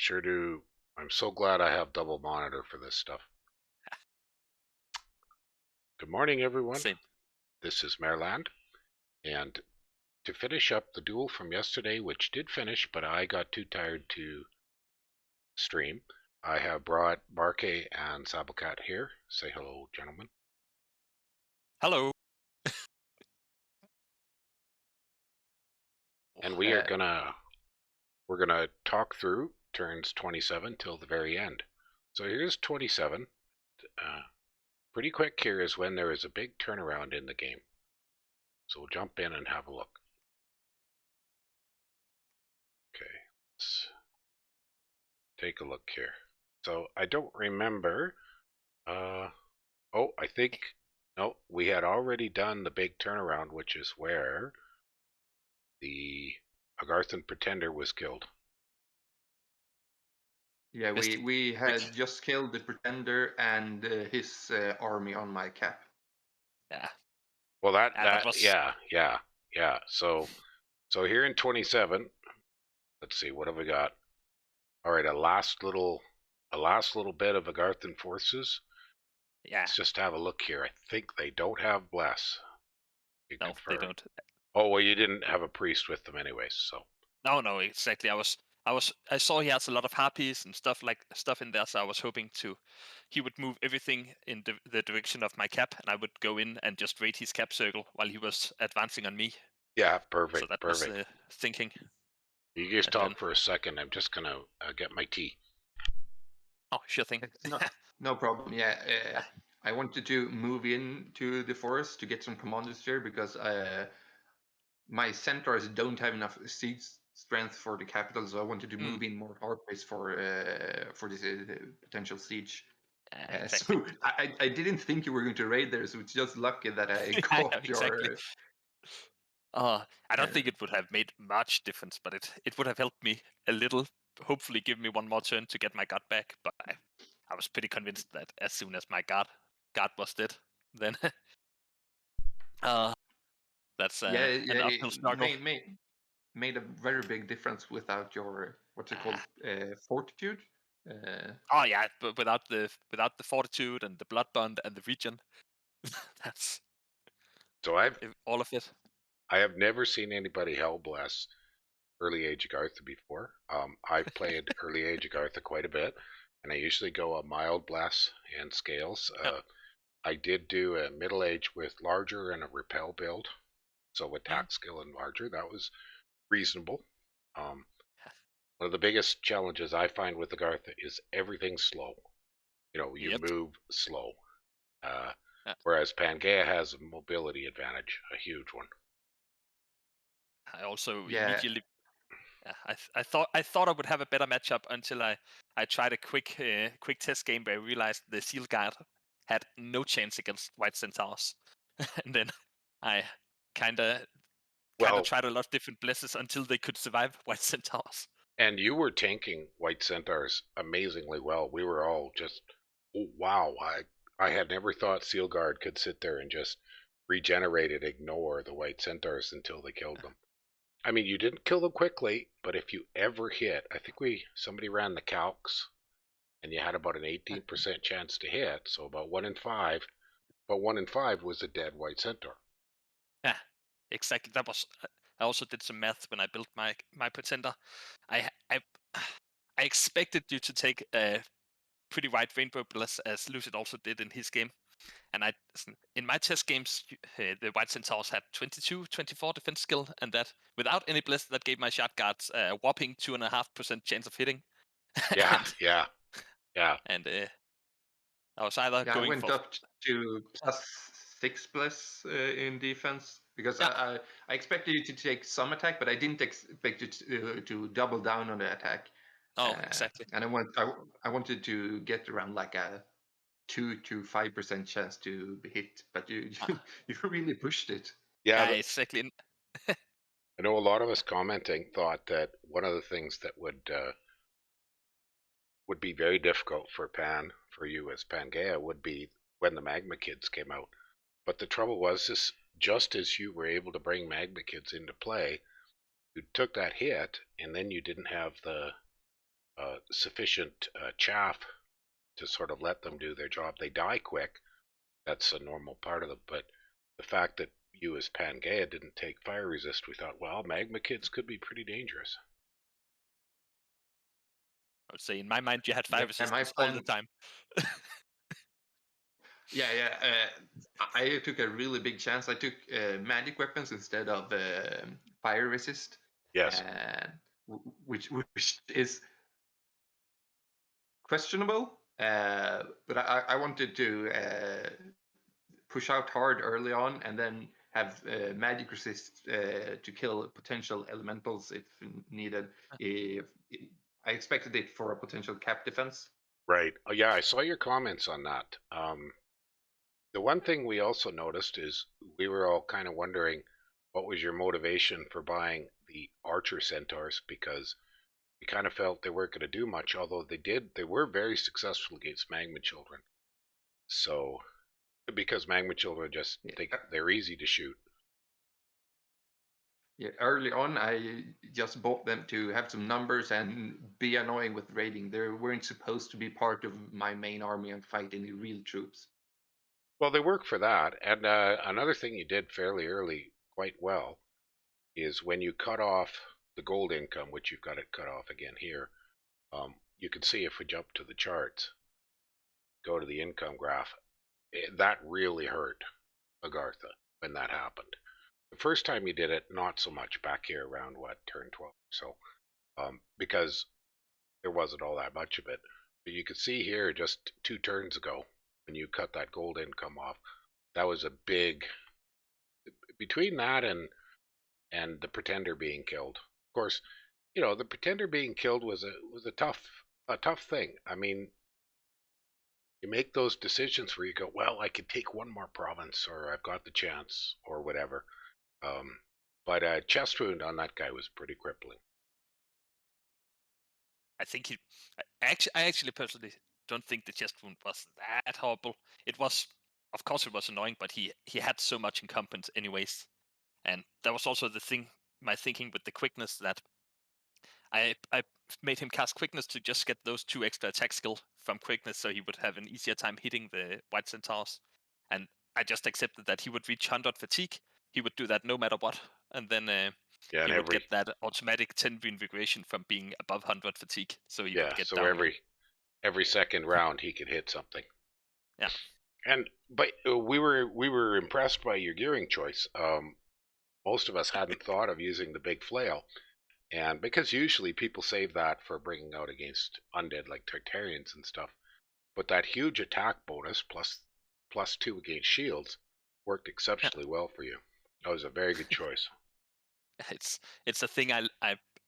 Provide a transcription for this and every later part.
Sure do. I'm so glad I have double monitor for this stuff. Good morning, everyone. Same. This is Maryland, and to finish up the duel from yesterday, which did finish, but I got too tired to stream, I have brought Barcaii and Sabelkat here. Say hello, gentlemen. Hello. And we're gonna talk through turns 27 till the very end. So here's 27. Pretty quick here is when there is a big turnaround in the game. So we'll jump in and have a look. Okay, let's take a look here. So I don't remember. I think no, we had already done the big turnaround, which is where the Agarthan Pretender was killed. Yeah, Just we quick. had just killed the Pretender and his army on my cap. Yeah. Well, that was yeah. So here in 27, let's see, what have we got? All right, a last little bit of Agarthan forces. yeah. Let's just have a look here. I think they don't have Bless. No, confirm. they don't. Oh well, you didn't have a priest with them anyways, so. No, exactly. I saw he has a lot of harpies and stuff in there, so I was hoping he would move everything in the direction of my cap, and I would go in and just raid his cap circle while he was advancing on me. Yeah, perfect. So that perfect. was thinking. You guys And talk then, for a second. I'm just gonna get my tea. oh, sure thing. No problem. Yeah, I wanted to move into the forest to get some commanders there because my centaurs don't have enough siege strength for the capital, so I wanted to move in more harpies for this potential siege. Exactly. So I didn't think you were going to raid there, so it's just lucky that I caught Exactly. your. I don't think it would have made much difference, but it would have helped me a little. Hopefully, give me one more turn to get my guard back. But I was pretty convinced that as soon as my guard was dead, then that's an uphill struggle. Made a very big difference without your what's it called fortitude. Oh yeah, but without the fortitude and the blood bond and the region, that's So all of it. I have never seen anybody hell bless early age Agartha before. I've played early age Agartha quite a bit, and I usually go a mild bless and scales. I did do a middle age with larger and a repel build, so attack skill and larger. That was reasonable. One of the biggest challenges I find with Agartha is everything's slow. You move slow. Whereas Pangaea has a mobility advantage, a huge one. I also immediately. I thought I would have a better matchup until I tried a quick test game where I realized the Seal Guard had no chance against White Centaurs, and then I kind of tried a lot of different blesses until they could survive White Centaurs. And you were tanking White Centaurs amazingly well. We were all just, oh, wow. I had never thought Seal Guard could sit there and just regenerate and ignore the White Centaurs until they killed them. I mean, you didn't kill them quickly, but if you ever hit, I think somebody ran the calcs, and you had about an 18% chance to hit, so about 1 in 5. But 1 in 5 was a dead White Centaur. Yeah, exactly. That was. I also did some math when I built my pretender. I expected you to take a pretty wide rainbow bless, as Lucid also did in his game. And in my test games, the White Centaurs had 22, 24 defense skill, and that without any bless, that gave my shot guards a whopping 2.5% chance of hitting. Yeah. And I was either going I went for up to +6 bless in defense because I expected you to take some attack, but I didn't expect you to double down on the attack. Oh, exactly. And I wanted to get around like a 2 to 5% chance to be hit, but you really pushed it. Yeah, exactly. I know a lot of us commenting thought that one of the things that would be very difficult for you as Pangaea would be when the Magma Kids came out. But the trouble was, just as you were able to bring Magma Kids into play, you took that hit, and then you didn't have the sufficient chaff to sort of let them do their job. They die quick. That's a normal part of them. But the fact that you as Pangaea didn't take fire resist, we thought, well, magma kids could be pretty dangerous. I would say in my mind you had Yeah, fire my resistance all the plan. time. Yeah, yeah. I took a really big chance. I took magic weapons instead of fire resist, Yes. and which is questionable. But I wanted to push out hard early on, and then have magic resist to kill potential elementals if needed. If I expected it for a potential cap defense. Right. Oh, yeah, I saw your comments on that. The one thing we also noticed is we were all kind of wondering what was your motivation for buying the Archer Centaurs, because we kind of felt they weren't going to do much, although they were very successful against Magma Children. So, because Magma Children just think they're easy to shoot. Yeah, early on, I just bought them to have some numbers and be annoying with raiding. They weren't supposed to be part of my main army and fight any real troops. Well, they work for that. And another thing you did fairly early quite well is when you cut off the gold income, which you've got it cut off again here. You can see if we jump to the charts, go to the income graph, that really hurt Agartha when that happened. The first time you did it, not so much back here around turn 12 or so, because there wasn't all that much of it. But you could see here just 2 turns ago when you cut that gold income off, that was a big, between that and the Pretender being killed. Of course, the Pretender being killed was a tough thing. I mean, you make those decisions where you go, well, I could take one more province, or I've got the chance, or whatever. But a chest wound on that guy was pretty crippling. I think I actually personally don't think the chest wound was that horrible. It was, of course, it was annoying, but he had so much incumbent anyways, and that was also my thinking with the quickness, that I made him cast quickness to just get those 2 extra attack skill from quickness, so he would have an easier time hitting the white centaurs, and I just accepted that he would reach 100 fatigue. He would do that no matter what, and then Yeah, he and would get that automatic 10 reinvigoration from being above 100 fatigue, so he would get so down. every second round he could hit something. Yeah. But we were impressed by your gearing choice. Most of us hadn't thought of using the big flail, and because usually people save that for bringing out against undead like Tartarians and stuff. But that huge attack bonus plus 2 against shields worked exceptionally well for you. That was a very good choice. It's a thing I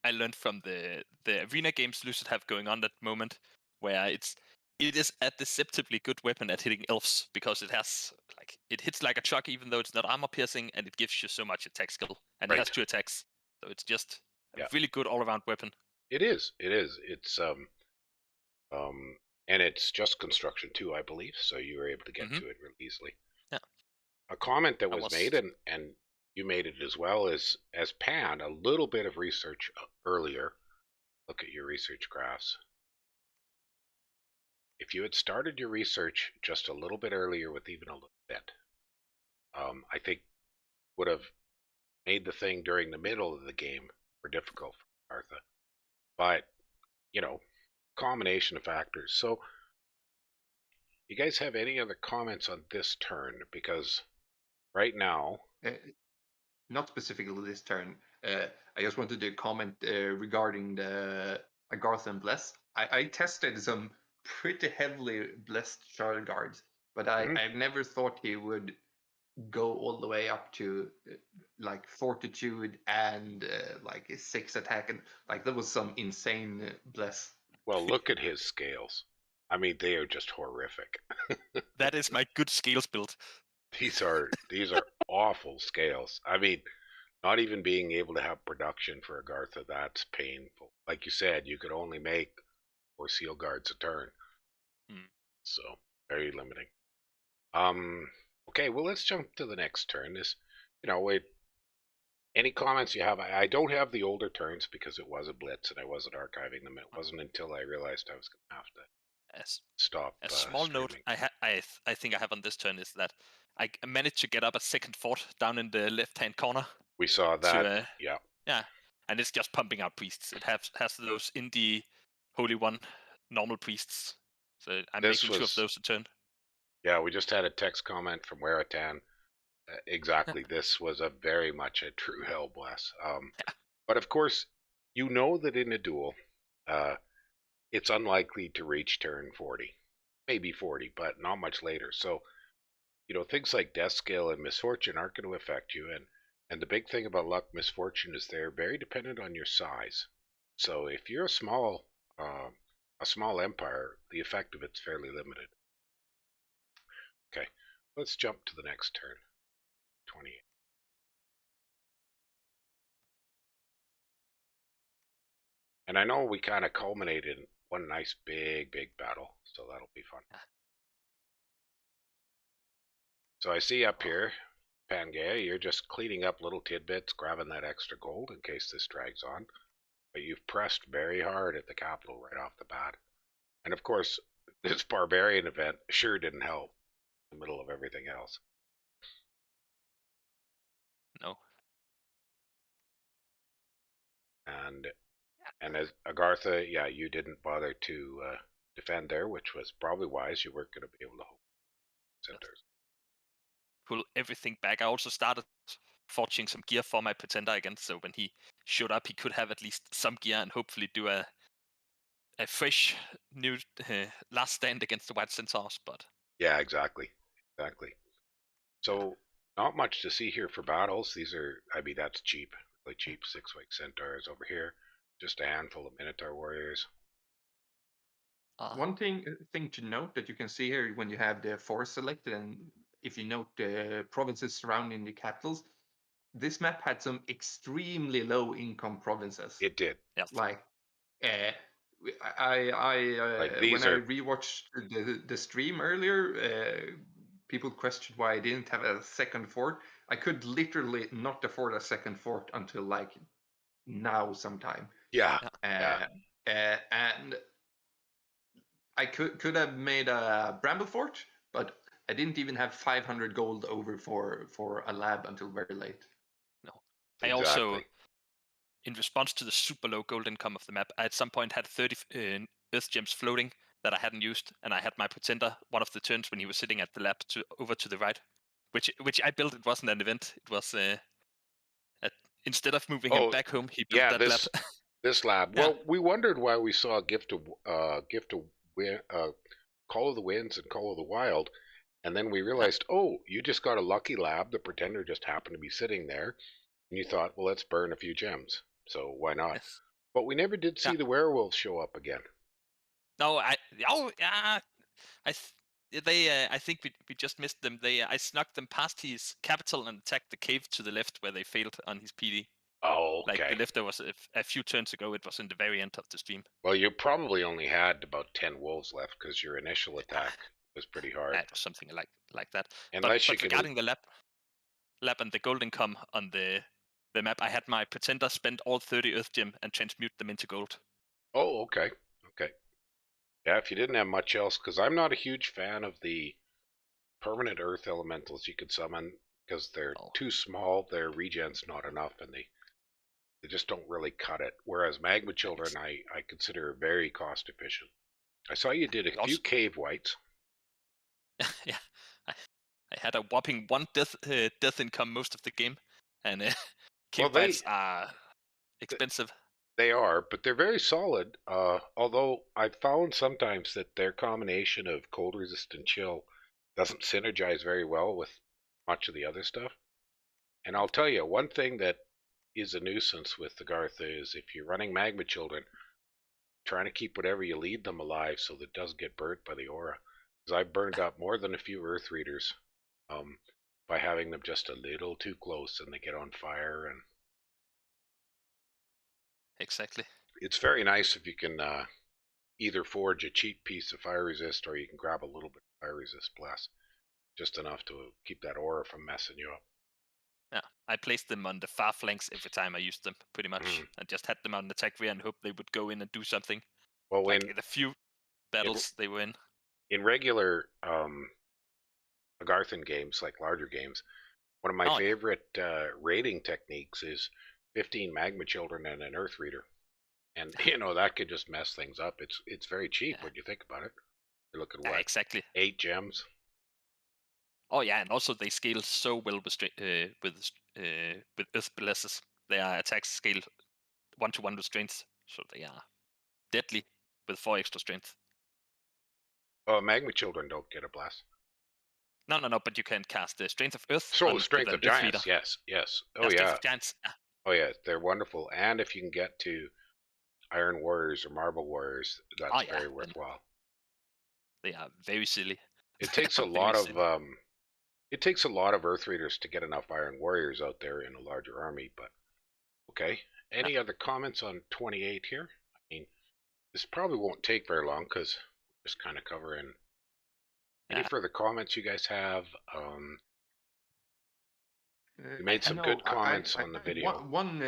learned from the arena games Lucid have going on at the moment, where it is a deceptively good weapon at hitting elves, because it hits like a truck even though it's not armor piercing, and it gives you so much attack skill, and it has 2 attacks, so it's just a really good all around weapon. It is. It's and it's just construction too, I believe, so you were able to get to it really easily. Yeah. A comment that was made, and you made it as well, is as Pan, a little bit of research earlier. Look at your research graphs. If you had started your research just a little bit earlier with even a little bit, I think would have made the thing during the middle of the game more difficult for Artha. But, combination of factors. So, you guys have any other comments on this turn? Because right now, not specifically this turn. I just wanted to comment regarding the Agartha and Bless. I tested some pretty heavily blessed Charter Guards, but I've never thought he would go all the way up to like fortitude and like 6 attack, and like that was some insane bless. well, look at his scales. I mean, they are just horrific. That is my good scales build. These are awful scales. I mean, not even being able to have production for Agartha, that's painful. Like you said, you could only make 4 seal guards a turn. So, very limiting. Okay, well, let's jump to the next turn. This, Any comments you have? I don't have the older turns because it was a blitz and I wasn't archiving them. It wasn't until I realized I was going to have to As stop a small note, streaming. I think I have on this turn is that I managed to get up a second fort down in the left-hand corner. We saw that. Yeah. Yeah, and it's just pumping out priests. It has those indie holy one normal priests. So I'm making 2 of those a turn. Yeah, we just had a text comment from Weratan. Exactly, this was a very much a true hell blast. But of course, you know that in a duel, it's unlikely to reach turn 40, maybe 40, but not much later. So, things like death scale and misfortune aren't going to affect you. And the big thing about luck, misfortune is they're very dependent on your size. So if you're a small empire, the effect of it's fairly limited. Okay, let's jump to the next turn. 28. And I know we kind of culminated in one nice big battle, so that'll be fun. So I see up here, Pangaea, you're just cleaning up little tidbits, grabbing that extra gold in case this drags on. But you've pressed very hard at the capital right off the bat. And of course, this barbarian event sure didn't help in the middle of everything else. No. And as Agartha, yeah, you didn't bother to defend there, which was probably wise. You weren't going to be able to hold centers. Pull everything back. I also started forging some gear for my pretender again, so when he showed up, he could have at least some gear and hopefully do a fresh new last stand against the White Centaurs. But yeah, exactly. So not much to see here for battles. That's cheap, really cheap. 6-week centaurs over here. Just a handful of Minotaur warriors. One thing to note that you can see here when you have the force selected, and if you note the provinces surrounding the capitals, this map had some extremely low income provinces. It did. Yes. Like, when I rewatched the stream earlier, people questioned why I didn't have a second fort. I could literally not afford a second fort until like now sometime. Yeah. And I could have made a bramble fort, but I didn't even have 500 gold over for a lab until very late. No. Exactly. I also, in response to the super low gold income of the map, I at some point had 30 earth gems floating that I hadn't used, and I had my pretender one of the turns when he was sitting at the lab over to the right, which I built. It wasn't an event. It was instead of moving him back home, he built that lab. This lab. Yeah. Well, we wondered why we saw Gift of Call of the Winds and Call of the Wild, and then we realized, you just got a lucky lab. The pretender just happened to be sitting there, and you thought, well, let's burn a few gems. So why not? Yes. But we never did see the werewolves show up again. No, I think we just missed them. I snuck them past his capital and attacked the cave to the left where they failed on his PD. Oh, okay. Like the left, there was a few turns ago. It was in the very end of the stream. Well, you probably only had about 10 wolves left because your initial attack was pretty hard. It was something like that. Unless but regarding the lab and the gold income on the map, I had my pretender spend all 30 earth gem and transmute them into gold. Oh, okay. Yeah, if you didn't have much else, because I'm not a huge fan of the permanent earth elementals you can summon because they're too small, their regen's not enough, and they just don't really cut it. Whereas Magma Children, I consider very cost efficient. I saw you did a few cave whites. Yeah, I had a whopping 1 death income most of the game, and cave whites are expensive. They are, but they're very solid. Although I've found sometimes that their combination of cold resistant chill doesn't synergize very well with much of the other stuff. And I'll tell you, one thing that is a nuisance with the Gartha is if you're running Magma Children, trying to keep whatever you lead them alive so that it doesn't get burnt by the aura. Because I burned up more than a few Earth Readers by having them just a little too close and they get on fire. And exactly. It's very nice if you can either forge a cheap piece of fire resist or you can grab a little bit of fire resist plus, just enough to keep that aura from messing you up. Yeah, I placed them on the far flanks every time I used them, pretty much. I just had them on attack rear and hoped they would go in and do something. Well, Like in a few battles they were in regular Agarthan games, like larger games, one of my favorite raiding techniques is 15 Magma Children and an Earth Reader. And that could just mess things up. It's very cheap when you think about it. You look at what, exactly 8 gems. Oh yeah, and also they scale so well with Earth Blesses. Their attacks scale 1-to-1 with strength, so they are deadly with 4 extra strength. Oh, Magma Children don't get a blast. No, but you can cast the Strength of Earth So on Strength with of an Earth Giants, Reader. yes. Oh Strength yeah. of Giants. Oh yeah, they're wonderful. And if you can get to Iron Warriors or Marble Warriors, that's very worthwhile. They are very silly. It takes a lot of Earth Readers to get enough Iron Warriors out there in a larger army, but okay. Any other comments on 28 here? I mean, this probably won't take very long because we're just kind of covering. Any further comments you guys have? You made some good comments on the video. One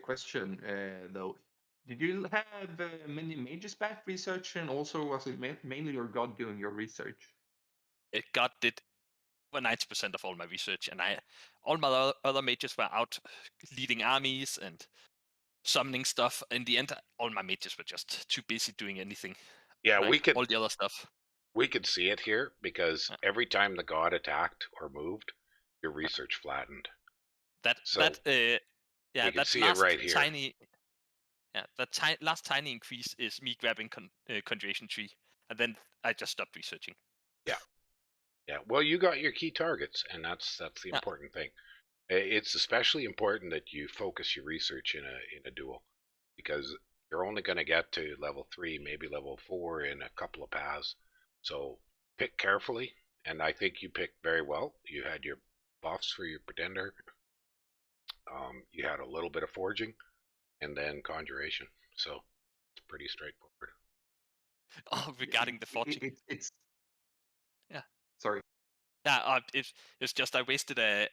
question though. Did you have many mages back research, and also was it mainly your god doing your research? God did 90% of all my research, and all my other mages were out leading armies and summoning stuff. In the end, all my mages were just too busy doing anything. Yeah, like all the other stuff. We could see it here because every time the god attacked or moved, your research flattened. That see it right here. Last tiny increase is me grabbing Conjuration Tree, and then I just stopped researching. Yeah. Well, you got your key targets, and that's the important thing. It's especially important that you focus your research in a duel, because you're only going to get to level 3, maybe level 4 in a couple of paths. So pick carefully, and I think you picked very well. You had your buffs for your Pretender. You had a little bit of forging, and then conjuration. So it's pretty straightforward. Oh, regarding the forging, it's yeah. Sorry. Yeah, it's just I wasted a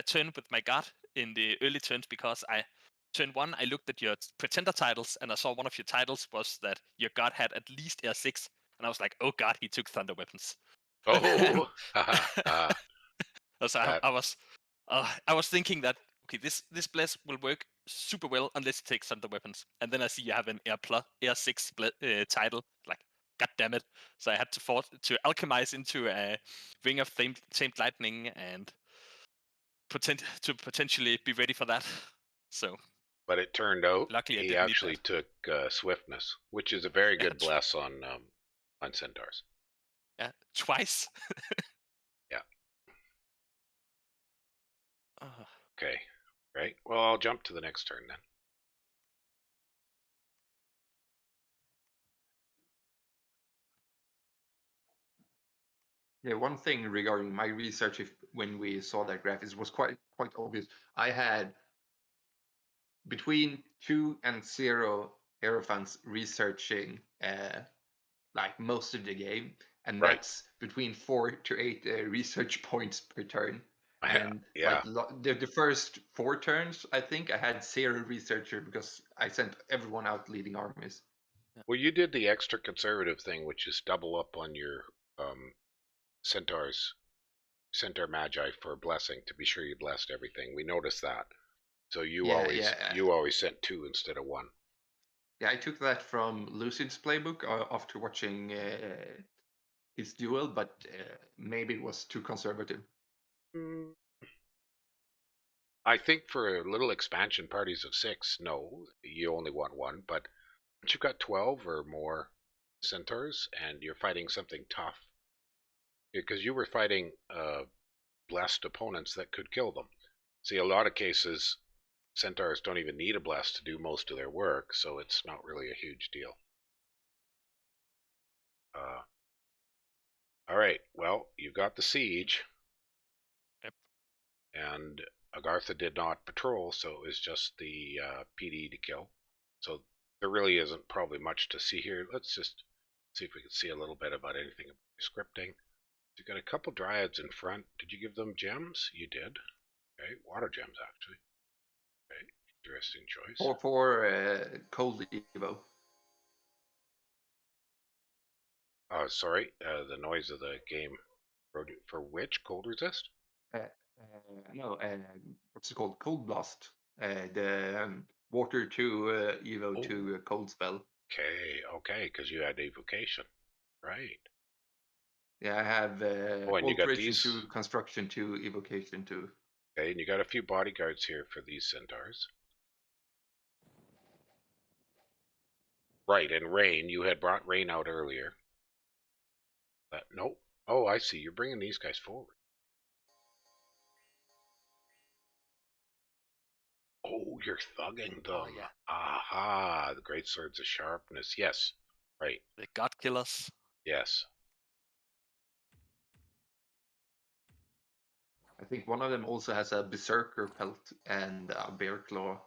turn with my god in the early turns because turn 1 I looked at your Pretender titles and I saw one of your titles was that your god had at least Air 6, and I was like, oh god, he took Thunder Weapons. Oh, so I was thinking that okay, this bless will work super well unless you take Thunder Weapons, and then I see you have an Air 6 title, like god damn it. So I had to alchemize into a Ring of Tamed Lightning and potentially be ready for that. So, but it turned out luckily he actually took Swiftness, which is a very good bless on Centaurs. Yeah, twice. Yeah. Okay, right. Well, I'll jump to the next turn then. Yeah, one thing regarding my research, when we saw that graph, it was quite obvious. I had between 2 and 0 Hierophants researching like most of the game, and that's between 4 to 8 research points per turn. And like the first 4 turns, I think I had 0 researcher because I sent everyone out leading armies. Well, you did the extra conservative thing, which is double up on your Centaur Magi for blessing to be sure you blessed everything. We noticed that. So you always sent 2 instead of 1. Yeah, I took that from Lucid's playbook after watching his duel, but maybe it was too conservative. I think for little expansion parties of 6, no, you only want 1. But once you've got 12 or more Centaurs and you're fighting something tough, because you were fighting blessed opponents that could kill them. See, a lot of cases, Centaurs don't even need a bless to do most of their work, so it's not really a huge deal. All right, well, you got the siege. Yep. And Agartha did not patrol, so it was just the PD to kill. So there really isn't probably much to see here. Let's just see if we can see a little bit about anything about scripting. You got a couple dryads in front. Did you give them gems? You did. Okay, water gems actually. Okay, interesting choice. For cold Evo. Oh, sorry, the noise of the game. For which cold resist? No, what's it called? Cold Blast. The water to Evo to cold spell. Okay, because you had evocation, right? Yeah, I have Oh, and you got alteration these. to construction to evocation to. Okay, and you got a few bodyguards here for these centaurs. Right, and rain. You had brought rain out earlier. Nope. Oh, I see. You're bringing these guys forward. Oh, you're thugging them. Oh yeah, Aha, the great swords of sharpness. Yes, right. the god killers. Yes. I think one of them also has a berserker pelt and a bear claw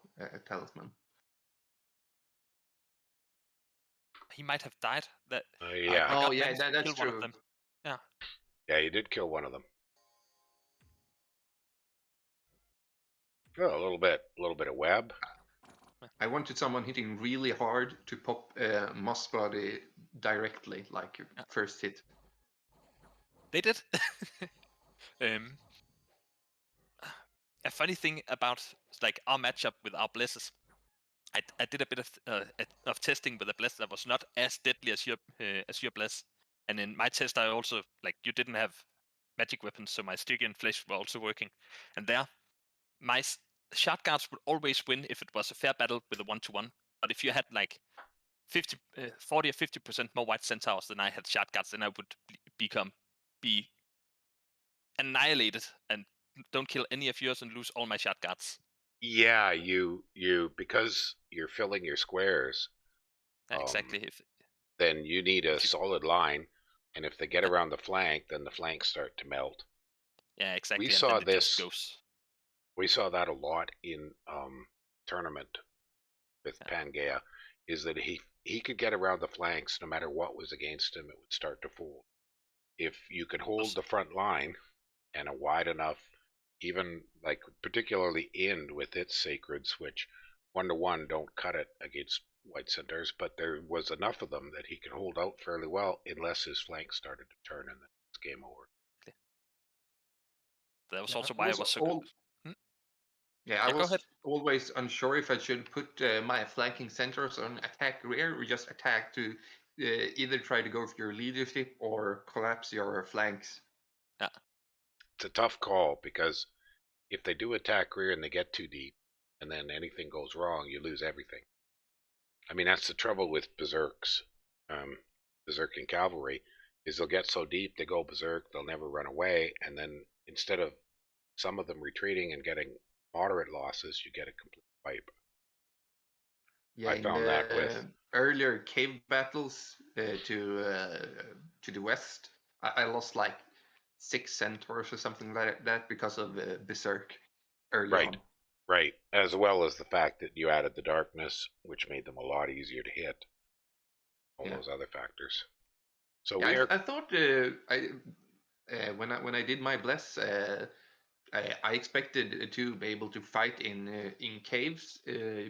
talisman. He might have died. That Yeah. my Oh god yeah, managed to that's kill one of true. them. Yeah. Yeah, you did kill one of them. Oh, a little bit of web. I wanted someone hitting really hard to pop Moss Body directly, like first hit. They did. um, a funny thing about like our matchup with our blesses, I did a bit of testing with a bless that was not as deadly as your bless, and in my test I also like you didn't have magic weapons, so my Stygian flesh were also working, and there my shard guards would always win if it was a fair battle with a 1-to-1. But if you had like 40 or 50% more white centaurs than I had shard guards, then I would be annihilated and don't kill any of yours and lose all my shard guards. Yeah, you because you're filling your squares. Exactly. Then you need a If you, solid line, and if they get around the flank, then the flanks start to melt. yeah, We exactly, and saw then it just this. goes. We saw that a lot in tournament with Pangea, is that he could get around the flanks no matter what was against him. It would start to fold. If you could hold the front line and a wide enough, even like particularly Ind with its sacreds, which 1-to-1 don't cut it against white centaurs, but there was enough of them that he could hold out fairly well unless his flanks started to turn and then it's game over. That was Yeah, also why I was so good. Yeah, I Go ahead. was always unsure if I should put my flanking centers on attack rear or just attack to either try to go for your leadership or collapse your flanks. Yeah. It's a tough call because if they do attack rear and they get too deep and then anything goes wrong, you lose everything. I mean, that's the trouble with berserks, berserking cavalry, is they'll get so deep they go berserk, they'll never run away, and then instead of some of them retreating and getting moderate losses, you get a complete wipe. Yeah, I in found that with the earlier cave battles to the west, I lost like 6 centaurs or something like that because of berserk early right, on. right, as well as the fact that you added the darkness, which made them a lot easier to hit. All Yeah. those other factors. So Yeah, we are I thought when I did my bless, I expected to be able to fight in caves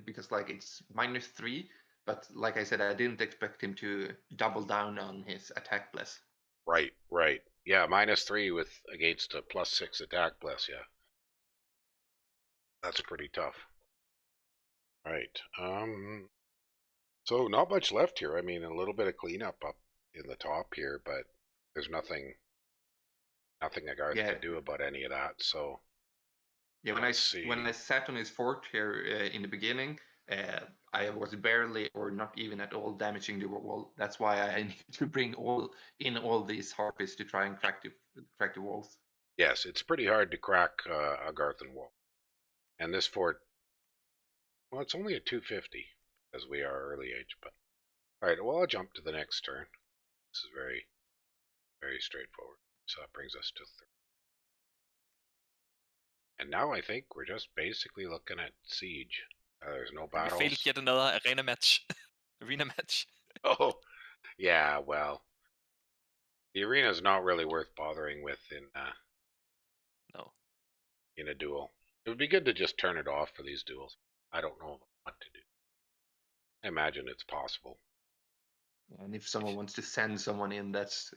because like it's -3, but like I said, I didn't expect him to double down on his attack bless. right. Yeah, -3 with against a +6 attack bless. Yeah, that's pretty tough. Right. So not much left here. I mean, a little bit of cleanup up in the top here, but there's nothing Agarth Yeah, can do about any of that. So yeah. let's see. When I sat on his fort here in the beginning, I was barely or not even at all damaging the wall. That's why I need to bring all these harpies to try and crack the walls. Yes, it's pretty hard to crack Agarthan wall, and this fort. Well, it's only a 250 as we are early age, but all right. Well, I'll jump to the next turn. This is very straightforward. So that brings us to third. And now I think we're just basically looking at siege. There's no We failed battles. yet another arena match. Arena match. Oh, yeah. Well, the arena is not really worth bothering with No. in a duel. It would be good to just turn it off for these duels. I don't know what to do. I imagine it's possible. And if someone wants to send someone in, that's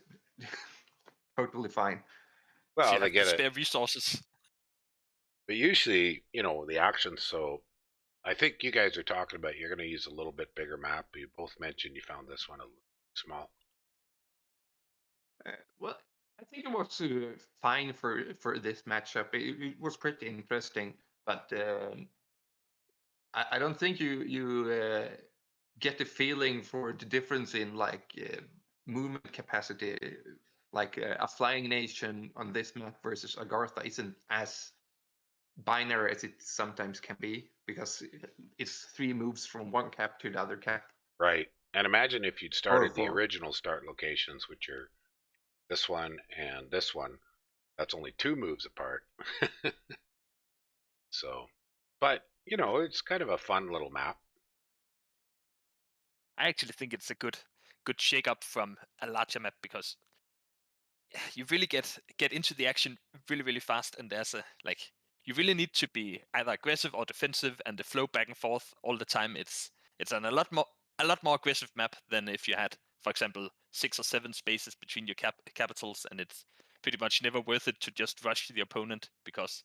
totally fine. If Well, you they have the get it, spare resources. but usually, the action's so. I think you guys are talking about you're going to use a little bit bigger map. You both mentioned you found this one a little small. Well, I think it was fine for this matchup. It was pretty interesting, but I don't think you get the feeling for the difference in like movement capacity. Like a flying nation on this map versus Agartha isn't as binary as it sometimes can be because it's 3 moves from one cap to the other cap. Right. And imagine if you'd Or started the 4. original start locations, which are this one and this one. That's only 2 moves apart. So, but, it's kind of a fun little map. I actually think it's a good shake up from a larger map because you really get into the action really fast, and there's you really need to be either aggressive or defensive, and the flow back and forth all the time. It's a lot more aggressive map than if you had, for example, 6 or 7 spaces between your capitals, and it's pretty much never worth it to just rush the opponent because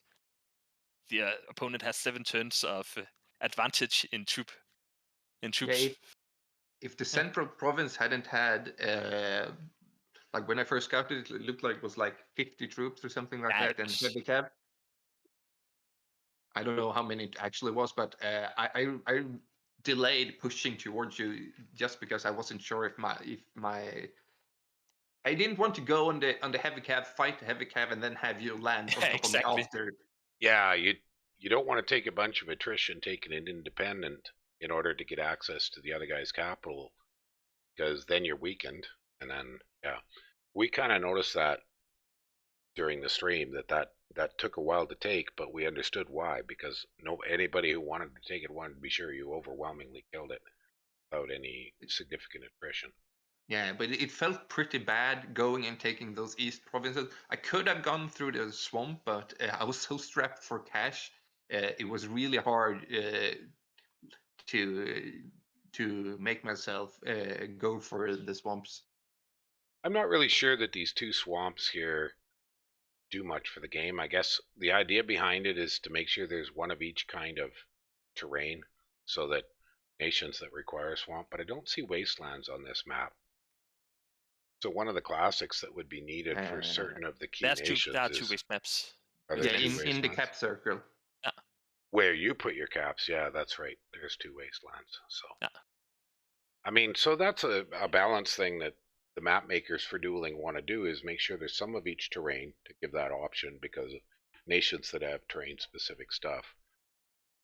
the opponent has 7 turns of advantage in Yeah, troops. if the Yeah. central province hadn't had like when I first scouted it looked like it was like 50 troops or something like Yeah, it that, and was. heavy cab. I don't know how many it actually was, but I delayed pushing towards you just because I wasn't sure if my I didn't want to go on the heavy cab, fight the heavy cab, and then have you land on Yeah, top of me exactly. after. Yeah, you don't want to take a bunch of attrition taking an independent in order to get access to the other guy's capital, because then you're weakened. And then, yeah, we kind of noticed that during the stream that took a while to take, but we understood why, because anybody who wanted to take it wanted to be sure you overwhelmingly killed it without any significant attrition. Yeah, but it felt pretty bad going and taking those east provinces. I could have gone through the swamp, but I was so strapped for cash. It was really hard to make myself go for the swamps. I'm not really sure that these 2 swamps here do much for the game. I guess the idea behind it is to make sure there's one of each kind of terrain so that nations that require swamp, but I don't see wastelands on this map. So one of the classics that would be needed for certain of the key There are nations two is, waste maps. are there Yeah, 2 in the wastelands? cap circle. Yeah. Where you put your caps, yeah, that's right. There's 2 wastelands. So Yeah. I mean, so that's a balance thing that the map makers for dueling want to do, is make sure there's some of each terrain to give that option because of nations that have terrain specific stuff.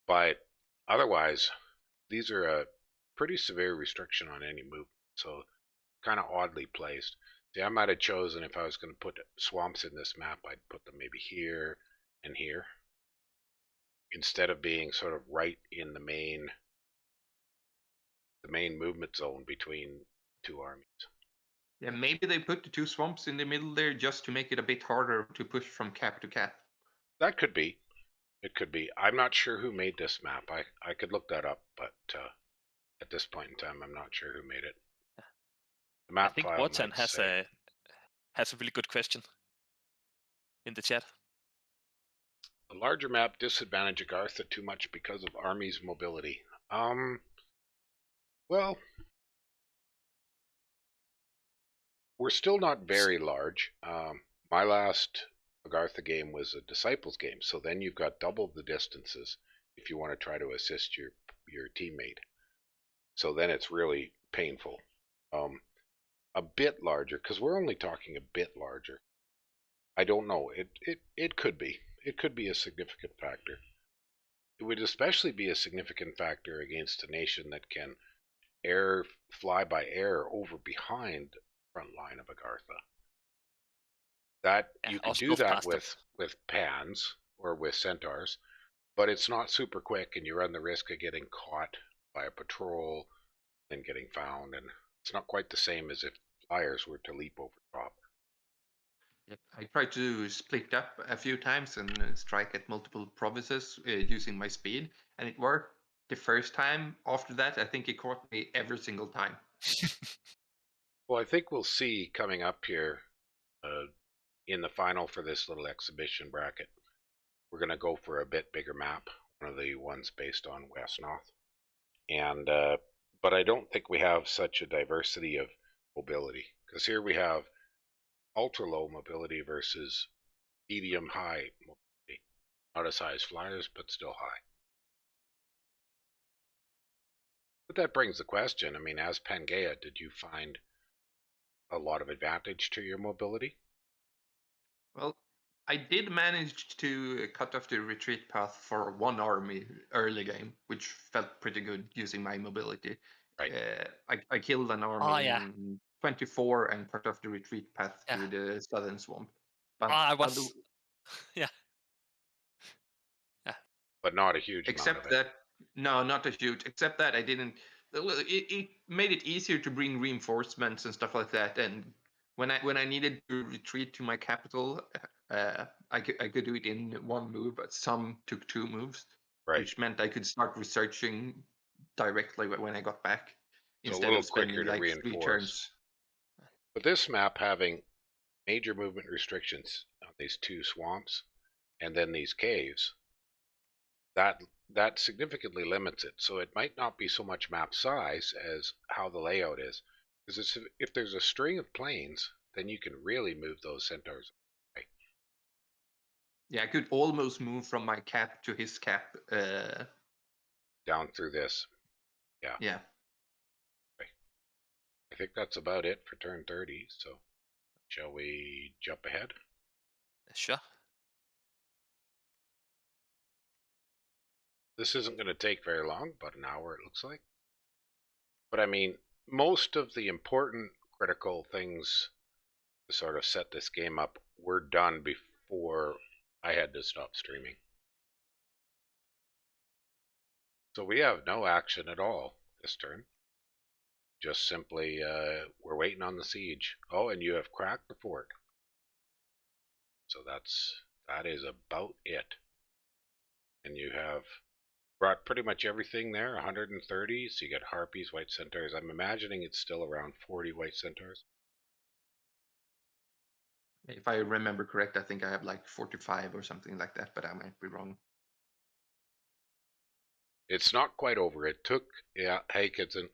But otherwise, these are a pretty severe restriction on any movement, so kind of oddly placed. See, I might have chosen, if I was going to put swamps in this map, I'd put them maybe here and here, instead of being sort of right in the main movement zone between 2 armies. Yeah, maybe they put the 2 swamps in the middle there just to make it a bit harder to push from cap to cap. That could be. It could be. I'm not sure who made this map. I could look that up, but at this point in time, I'm not sure who made it. The I map think file Wotan might say. has a really good question in the chat. A larger map disadvantage Agartha too much because of armies' mobility. Well, we're still not very large. My last Agartha game was a Disciples game, so then you've got double the distances if you want to try to assist your teammate. So then it's really painful. A bit larger, because we're only talking a bit larger. I don't know. It could be. It could be a significant factor. It would especially be a significant factor against a nation that can fly by air over behind the front line of Agartha. That Yeah, you or could do stealth that past them. with pans or with centaurs, but it's not super quick, and you run the risk of getting caught by a patrol and getting found, and it's not quite the same as if flyers were to leap over top. I tried to split up a few times and strike at multiple provinces using my speed, and it worked the first time. After that, I think it caught me every single time. Well, I think we'll see coming up here in the final for this little exhibition bracket. We're going to go for a bit bigger map, one of the ones based on West North. And but I don't think we have such a diversity of mobility, because here we have ultra low mobility versus medium high mobility. Not as high as flyers, but still high. But that brings the question, I mean, as Pangaea, did you find a lot of advantage to your mobility? Well, I did manage to cut off the retreat path for one army early game, which felt pretty good using my mobility. Right. I killed an Oh army yeah, in 24 and cut off the retreat path yeah. through the southern swamp. Oh, But I was, yeah, yeah. But not a huge amount of except it. that, no, not a huge. Except that I didn't. Well, it made it easier to bring reinforcements and stuff like that. And when I needed to retreat to my capital, I could do it in one move. But some took two moves, Right. which meant I could start researching directly when I got back, So a instead little of quicker spending to like 3 turns. reinforce. But this map having major movement restrictions on these two swamps and then these caves, that significantly limits it. So it might not be so much map size as how the layout is. Because if there's a string of plains, then you can really move those centaurs. Right? Yeah, I could almost move from my cap to his cap. Down through this. Yeah. Yeah. Okay. I think that's about it for turn 30. So shall we jump ahead? Sure. This isn't going to take very long, about an hour it looks like. But I mean, most of the important critical things to sort of set this game up were done before I had to stop streaming. So we have no action at all this turn. Just simply, we're waiting on the siege. Oh, and you have cracked the fort. So that is about it. And you have brought pretty much everything there, 130. So you got harpies, white centaurs. I'm imagining it's still around 40 white centaurs. If I remember correct, I think I have like 45 or something like that, but I might be wrong. It's not quite over. It took, yeah, hey kids, and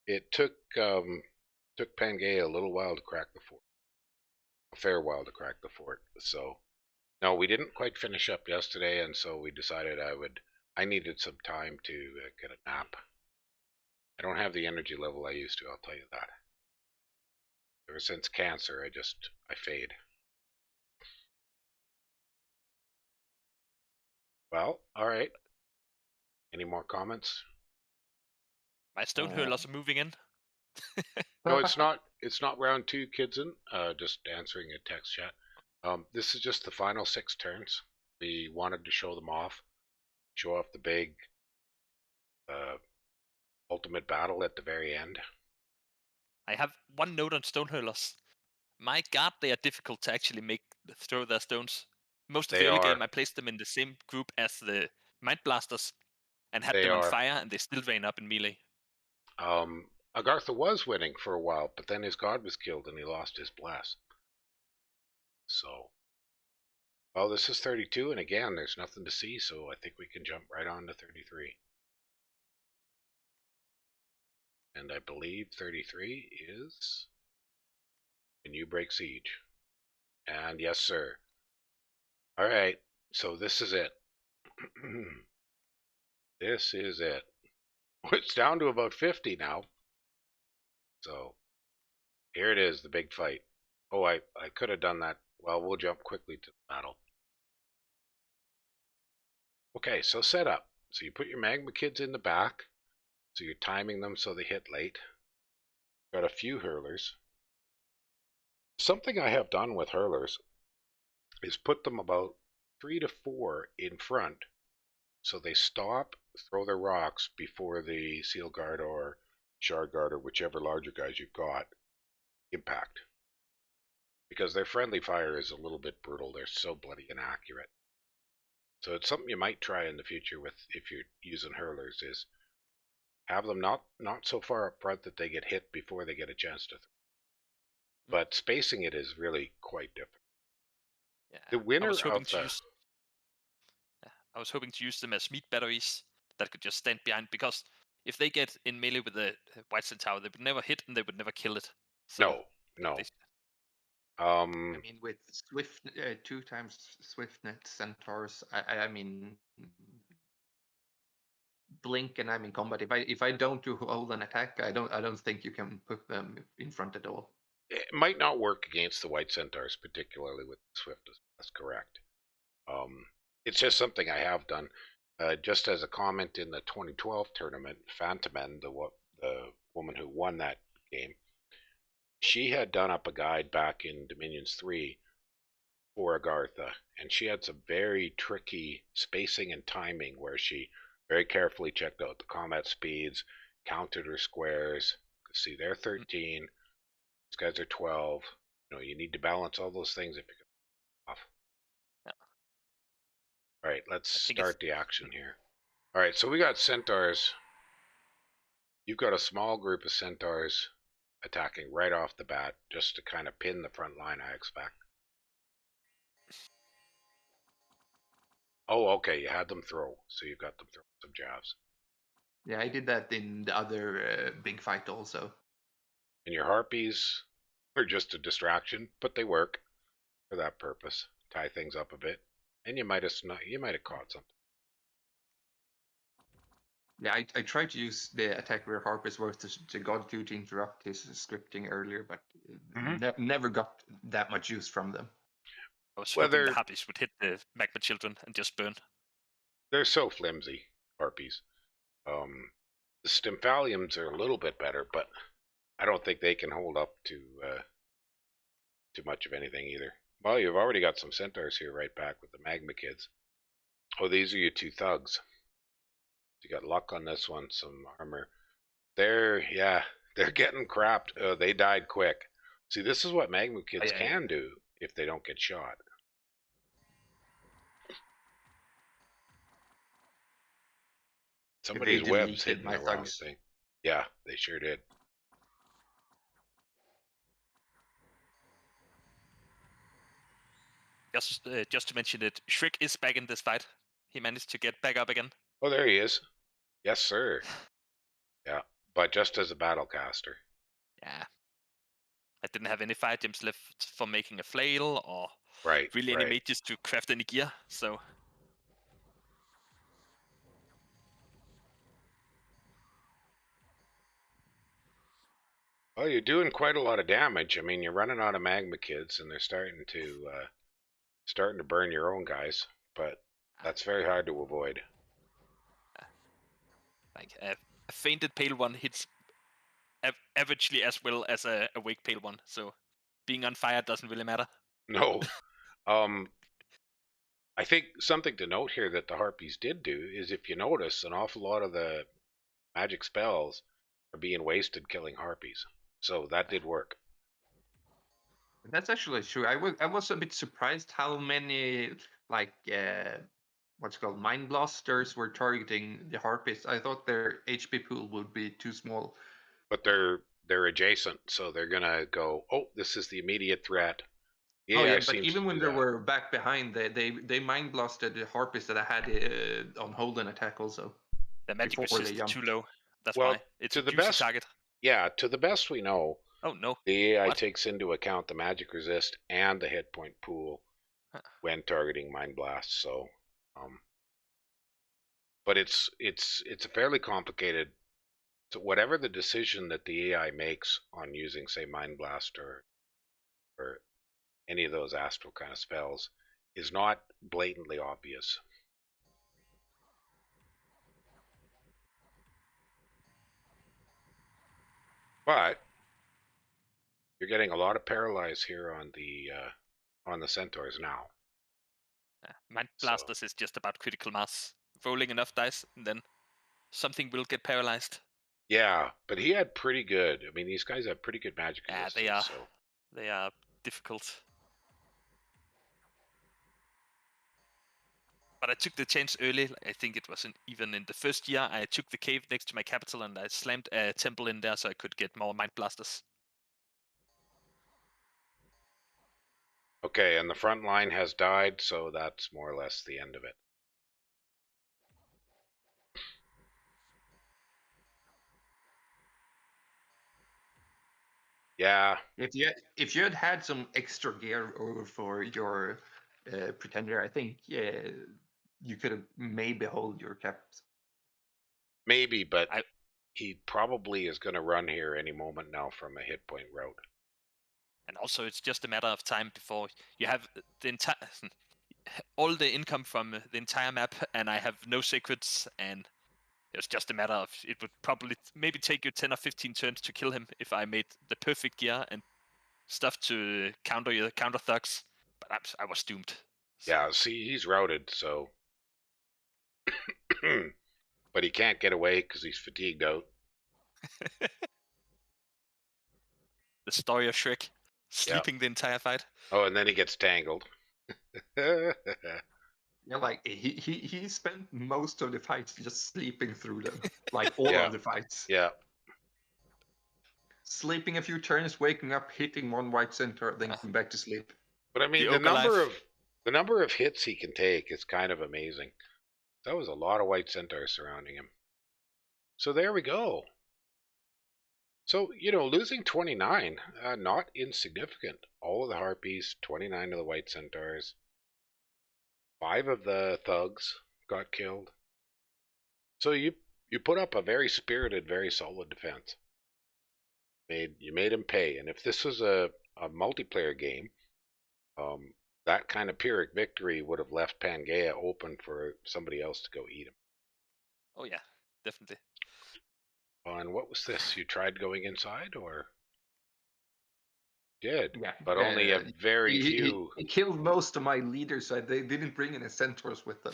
it took Pangaea a little while to crack the fort, a fair while to crack the fort. So no, we didn't quite finish up yesterday, and so we decided I needed some time to get a nap. I don't have the energy level I used to. I'll tell you that. Ever since cancer, I fade. Well, all right. Any more comments? My stone hurlers are moving in. No, it's not. It's not round two, Kidson. Just answering a text chat. This is just the final 6 turns. We wanted to show them off, show off the big ultimate battle at the very end. I have one note on stone hurlers. My god, they are difficult to actually make throw their stones. Most of They the early are. game, I placed them in the same group as the mind blasters, and had They them on are. fire, and they still ran up in melee. Agartha was winning for a while, but then his god was killed and he lost his blast. So, well, this is 32, and again, there's nothing to see, so I think we can jump right on to 33. And I believe 33 is when you break siege. And yes, sir. All right, so this is it. This is it. It's down to about 50 now. So here it is, the big fight. Oh, I could have done that. Well, we'll jump quickly to the battle. Okay, so set up. So you put your magma kids in the back. So you're timing them so they hit late. Got a few hurlers. Something I have done with hurlers is put them about 3 to 4 in front so they stop, throw their rocks before the seal guard or shard guard or whichever larger guys you've got impact. because their friendly fire is a little bit brutal. They're so bloody inaccurate. So it's something you might try in the future with if you're using hurlers is have them not so far up front that they get hit before they get a chance to throw. But spacing it is really quite difficult. Yeah, The winner I was hoping of to the use. Yeah, I was hoping to use them as meat batteries that could just stand behind, because if they get in melee with the White Centaur, they would never hit and they would never kill it. So no. they, I mean, with swift 2 times swiftnet centaurs, I mean, blink and I'm in combat. If I don't do hold an attack, I don't think you can put them in front at all. it might not work against the White Centaurs, particularly with swiftness. That's correct. It's just something I have done. Just as a comment in the 2012 tournament, Phantomen, the woman who won that game, she had done up a guide back in Dominions 3 for Agartha, and she had some very tricky spacing and timing where she very carefully checked out the combat speeds, counted her squares. See, they're 13. These guys are 12. You need to balance all those things if you're off. Yeah. All right, let's start the action here. All right, so we got centaurs. You've got a small group of centaurs attacking right off the bat, just to kind of pin the front line, I expect. Oh, okay, you had them throw, so you've got them throwing some jabs. Yeah, I did that in the other big fight also. And your harpies are just a distraction, but they work for that purpose. Tie things up a bit, and you might have caught something. Yeah, I tried to use the attack where Harper's worth to God 2 to interrupt his scripting earlier, but never got that much use from them. I was hoping the harpies would hit the magma children and just burn. They're so flimsy, harpies. The Stymphaliums are a little bit better, but I don't think they can hold up to too much of anything either. Well, you've already got some centaurs here right back with the magma kids. Oh, these are your two thugs. You got luck on this one, some armor. They're getting crapped. They died quick. See, this is what magma kids can do if they don't get shot. Somebody's web's hitting the wrong thing. Yeah, they sure did. Just to mention it, Shriek is back in this fight. He managed to get back up again. Oh, there he is. Yes, sir. Yeah, but just as a battlecaster. Yeah. I didn't have any fire gems left for making a flail or really any mages to craft any gear, so... Well, you're doing quite a lot of damage. I mean, you're running out of magma kids, and they're starting to burn your own guys. But that's very hard to avoid. Like a fainted pale one hits averagely as well as a awake pale one, so being on fire doesn't really matter. No. I think something to note here that the harpies did do is, if you notice, an awful lot of the magic spells are being wasted killing harpies. So that did work. That's actually true. I was a bit surprised how many what's called mind blasters were targeting the harpies. I thought their HP pool would be too small. But they're adjacent, so they're gonna go, oh, this is the immediate threat. Yeah, but even when they were back behind, they mind blasted the harpies that I had on hold and attack also. The magic resist is too low. That's why it's a juicy target. Yeah, to the best we know. Oh no. The AI takes into account the magic resist and the hit point pool when targeting mind blasts. So, but it's a fairly complicated. So whatever the decision that the AI makes on using, say, mind blast or any of those astral kind of spells, is not blatantly obvious. But you're getting a lot of paralyze here on the centaurs now. Mind blasters is just about critical mass, rolling enough dice, and then something will get paralyzed. Yeah, but he had pretty good. I mean, these guys have pretty good magic resistance. Yeah, they are difficult. But I took the chance early. I think it was even in the first year. I took the cave next to my capital and I slammed a temple in there so I could get more mind blasters. Okay, and the front line has died, so that's more or less the end of it. Yeah. If you had some extra gear over for your pretender, I think you could have maybe hold your caps. Maybe, but he probably is going to run here any moment now from a hit point route. And also, it's just a matter of time before you have the entire all the income from the entire map, and I have no secrets, and it's just a matter of it would probably maybe take you 10 or 15 turns to kill him if I made the perfect gear and stuff to counter thugs. But I was doomed. So. Yeah, see, he's routed, so. But he can't get away because he's fatigued out. The story of Shrek, sleeping the entire fight. Oh, and then he gets tangled. Yeah, like he spent most of the fights just sleeping through them, like all of the fights. Yeah. Sleeping a few turns, waking up, hitting one white center, then going back to sleep. But I mean, the number of hits he can take is kind of amazing. That was a lot of white centaurs surrounding him. So there we go. So, losing 29, not insignificant. All of the harpies, 29 of the white centaurs. 5 of the thugs got killed. So you put up a very spirited, very solid defense. You made him pay. And if this was a multiplayer game, that kind of Pyrrhic victory would have left Pangaea open for somebody else to go eat him. Oh yeah, definitely. And what was this? You tried going inside, or did? Yeah, but only a very few. He killed most of my leaders, so they didn't bring any centaurs with them.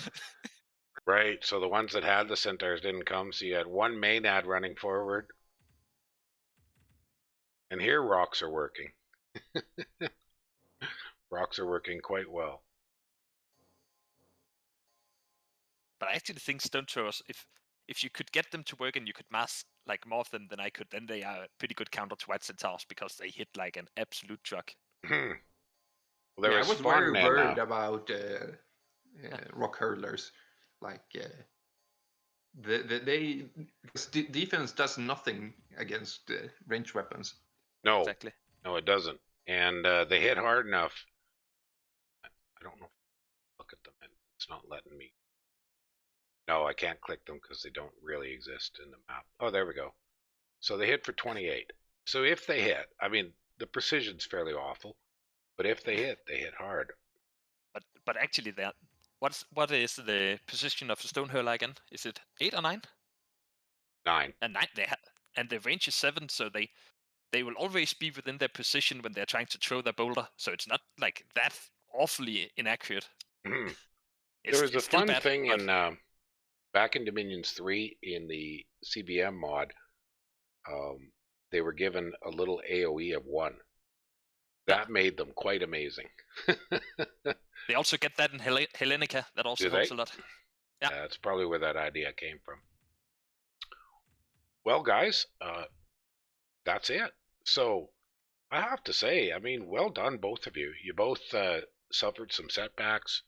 Right, so the ones that had the centaurs didn't come, so you had one Maenad running forward. And here rocks are working. Rocks are working quite well. But I actually think stone throwers, if you could get them to work and you could mass like more of them than I could, then they are a pretty good counter to white centaurs because they hit like an absolute truck. Well, I was very worried about rock hurlers. Like defense does nothing against range weapons. No, exactly. No, it doesn't. And they hit hard enough. I don't know. Look at them. It's not letting me. No, I can't click them because they don't really exist in the map. Oh, there we go. So they hit for 28. So if they hit, I mean, the precision's fairly awful, but if they hit hard. But actually, what is the position of the stone hurler again? Is it 8 or 9? 9. And 9 and the range is 7, so they will always be within their position when they're trying to throw their boulder. So it's not like that awfully inaccurate. There was a fun thing in back in Dominions 3 in the CBM mod. They were given a little AoE of 1. That made them quite amazing. They also get that in Hellenica. That also helps a lot. Yeah, that's probably where that idea came from. Well, guys, that's it. So I have to say, I mean, well done, both of you. You both suffered some setbacks.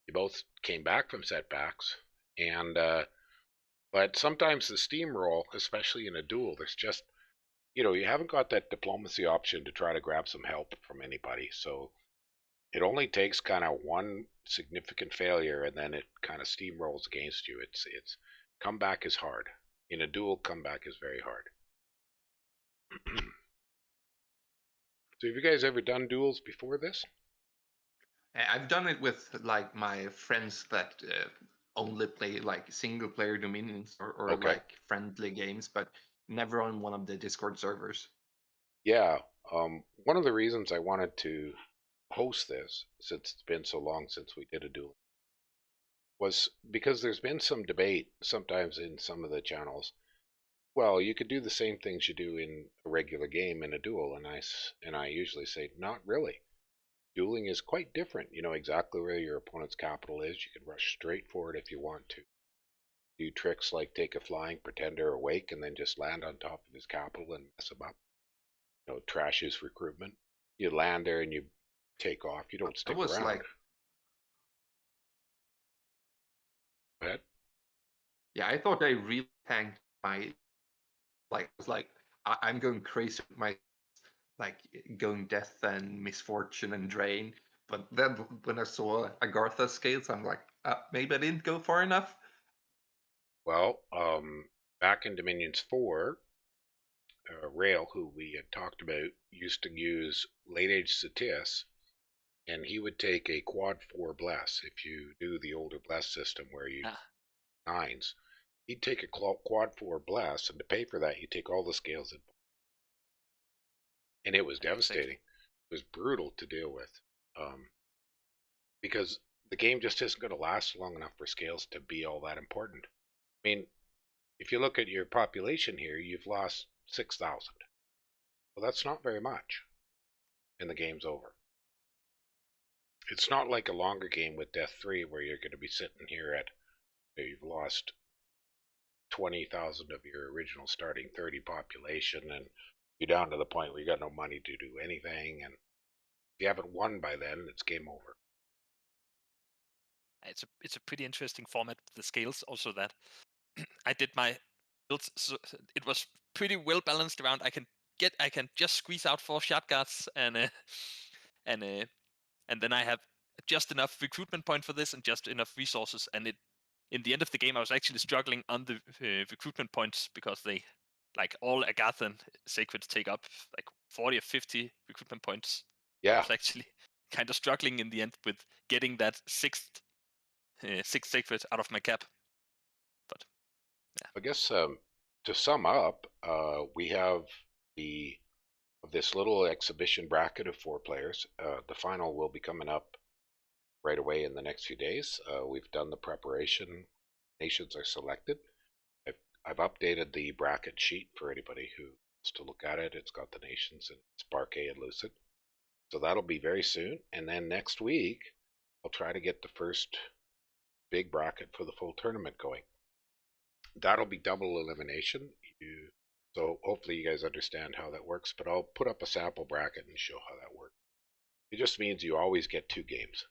You both came back from setbacks. And but sometimes the steamroll, especially in a duel, there's just, you haven't got that diplomacy option to try to grab some help from anybody. So it only takes kind of one significant failure, and then it kind of steamrolls against you. It's comeback is hard. In a duel, comeback is very hard. So have you guys ever done duels before this? I've done it with like my friends that only play like single player Dominions or like friendly games, but never on one of the Discord servers. Yeah, one of the reasons I wanted to host this, since it's been so long since we did a duel, was because there's been some debate sometimes in some of the channels. Well, you could do the same things you do in a regular game in a duel, and I usually say not really. Dueling is quite different. You know exactly where your opponent's capital is. You can rush straight for it if you want to. Do tricks like take a flying pretender awake and then just land on top of his capital and mess him up. You know, trash his recruitment. You land there and you take off. You don't I stick was around. like, Go ahead. yeah, I thought I really tanked my, like, I was like, I'm going crazy with my, like, going death and misfortune and drain. But then when I saw Agartha's scales, I'm like, maybe I didn't go far enough. Well, back in Dominions 4, Rail, who we had talked about, used to use late age Satis, and he would take a quad 4 bless. If you do the older bless system where you Ah, nines, he'd take a quad 4 bless, and to pay for that, you take all the scales in. And it was devastating. exactly. It was brutal to deal with, because the game just isn't going to last long enough for scales to be all that important. I mean, if you look at your population here, you've lost 6,000. Well, that's not very much, and the game's over. It's not like a longer game with Death 3 where you're going to be sitting here at, you've lost 20,000 of your original starting 30 population, and you're down to the point where you got no money to do anything, and if you haven't won by then, it's game over. It's a pretty interesting format with the scales. Also, that I did my builds, so it was pretty well balanced around. I can just squeeze out 4 shot guards and uh, and then I have just enough recruitment point for this and just enough resources. And it in the end of the game, I was actually struggling on the recruitment points because they, like, all Agathan sacreds take up like 40 or 50 recruitment points. I Yeah, was actually kind of struggling in the end with getting that sixth sacred out of my cap. But yeah, I guess to sum up, we have the this little exhibition bracket of 4 players. The final will be coming up right away in the next few days. We've done the preparation. Nations are selected. I've, I've updated the bracket sheet for anybody who wants to look at it. It's got the nations and it's Barcaii and Lucid. So that'll be very soon. And then next week, I'll try to get the first big bracket for the full tournament going. That'll be double elimination. So hopefully you guys understand how that works, but I'll put up a sample bracket and show how that works. It just means you always get 2 games.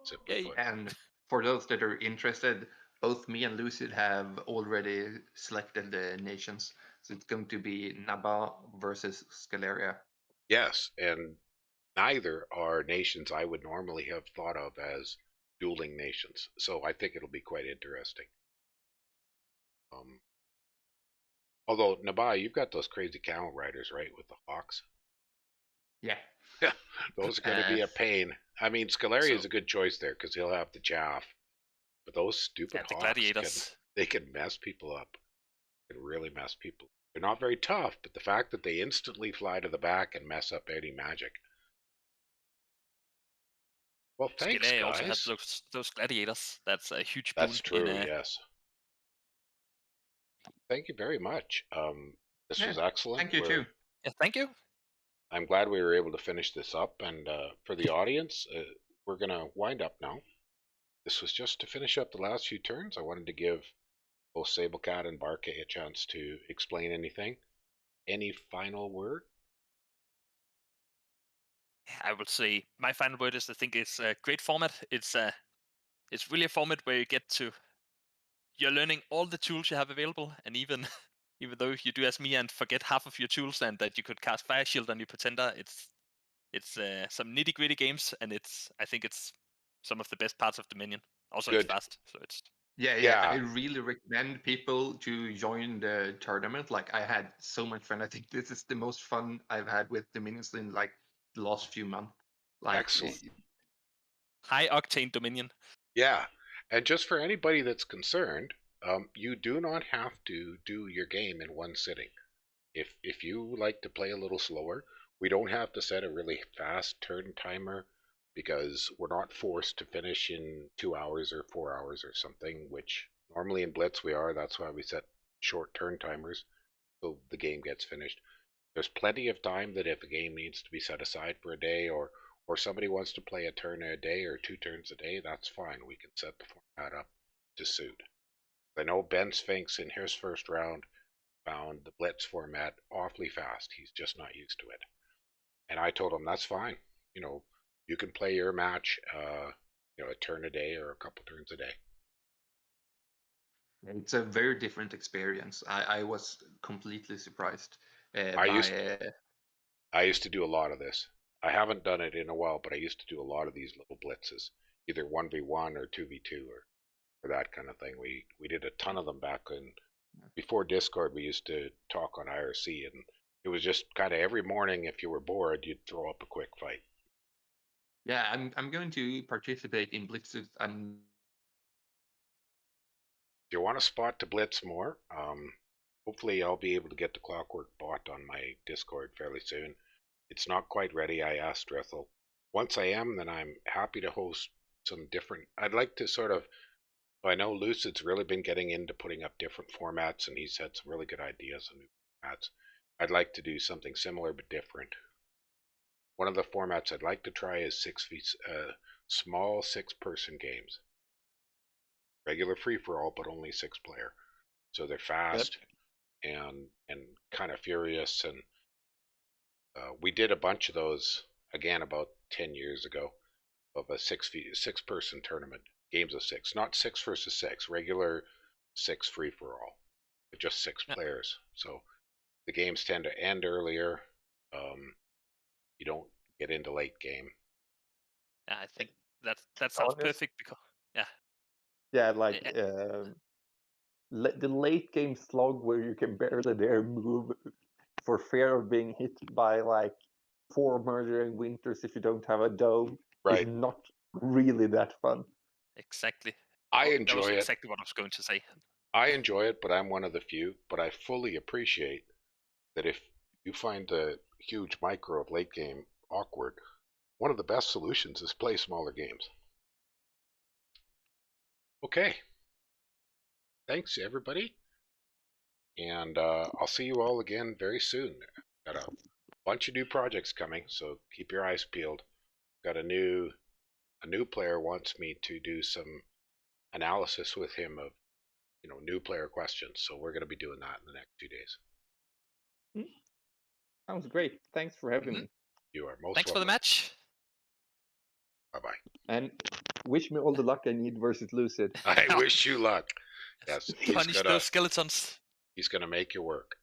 Simply yay! put. And for those that are interested, both me and Lucid have already selected the nations. So it's going to be Naba versus Scaleria. Yes, and neither are nations I would normally have thought of as dueling nations. So I think it'll be quite interesting. Um, Although Nabai, you've got those crazy camel riders, right, with the hawks. Yeah. Yeah, those are going to Uh, be a pain. I mean, Scaleria So is a good choice there because he'll have the chaff, but those stupid yeah, the hawks gladiators. can mess people up. Can really mess people. They're not very tough, but the fact that they instantly fly to the back and mess up any magic. Well, thanks, Skele also has guys. those gladiators. That's a huge That's boon in true. Yes. Thank you very much. This yeah. was excellent. Thank you too. yeah, thank you. I'm glad we were able to finish this up. And for the audience, we're going to wind up now. This was just to finish up the last few turns. I wanted to give both Sabelkat and Barcaii a chance to explain anything. Any final word? I would say my final word is I think it's a great format. It's really a format where you get to you're learning all the tools you have available, and even even though you do as me and forget half of your tools and that you could cast Fire Shield on your pretender, it's some nitty gritty games, and I think it's some of the best parts of Dominion. Also, it's Good. fast, so it's Yeah, I Yeah, really recommend people to join the tournament. Like, I had so much fun. I think this is the most fun I've had with Dominions in like the last few months. Like, excellent. high octane Dominion. Yeah, and just for anybody that's concerned, you do not have to do your game in one sitting. If you like to play a little slower, we don't have to set a really fast turn timer because we're not forced to finish in 2 hours or 4 hours or something, which normally in Blitz we are. That's why we set short turn timers, so the game gets finished. There's plenty of time that if a game needs to be set aside for a day, or somebody wants to play a turn a day or 2 turns a day, that's fine. We can set the format up to suit. I know Ben Sphinx in his first round found the Blitz format awfully fast. He's just not used to it. And I told him that's fine. You can play your match, a turn a day or a couple turns a day. It's a very different experience. I was completely surprised I used to do a lot of this. I haven't done it in a while, but I used to do a lot of these little blitzes, either 1v1 or 2v2 or that kind of thing. We did a ton of them back before Discord. We used to talk on IRC, and it was just kind of every morning. If you were bored, you'd throw up a quick fight. Yeah, I'm going to participate in blitzes. If you want to spot to blitz more, hopefully I'll be able to get the Clockwork bot on my Discord fairly soon. It's not quite ready. I asked Drethel. Once I am, then I'm happy to host some different. I'd like to sort of. I know Lucid's really been getting into putting up different formats, and he's had some really good ideas on new formats. I'd like to do something similar but different. One of the formats I'd like to try is small 6-person games. Regular free-for-all, but only 6-player. So they're fast and kind of furious. And we did a bunch of those, again, about 10 years ago, of a 6-person tournament. Games of 6. Not 6 versus 6. Regular 6 free-for-all. But just 6 players. So the games tend to end earlier. You don't get into late game. Yeah, I think that sounds perfect because the late game slog where you can barely dare move for fear of being hit by like 4 murdering winters if you don't have a dome is not really that fun. Exactly. I enjoy that was it. Exactly what I was going to say. I enjoy it, but I'm one of the few. But I fully appreciate that if you find the huge micro of late game awkward, one of the best solutions is play smaller games. Okay. Thanks, everybody. And I'll see you all again very soon. Got a bunch of new projects coming, so keep your eyes peeled. Got a new player wants me to do some analysis with him of new player questions. So we're going to be doing that in the next 2 days. Sounds great. Thanks for having me. You are most Thanks welcome. for the match. Bye-bye. And wish me all the luck I need versus Lucid. I wish you luck. Yes, Punish those skeletons. He's gonna make you work.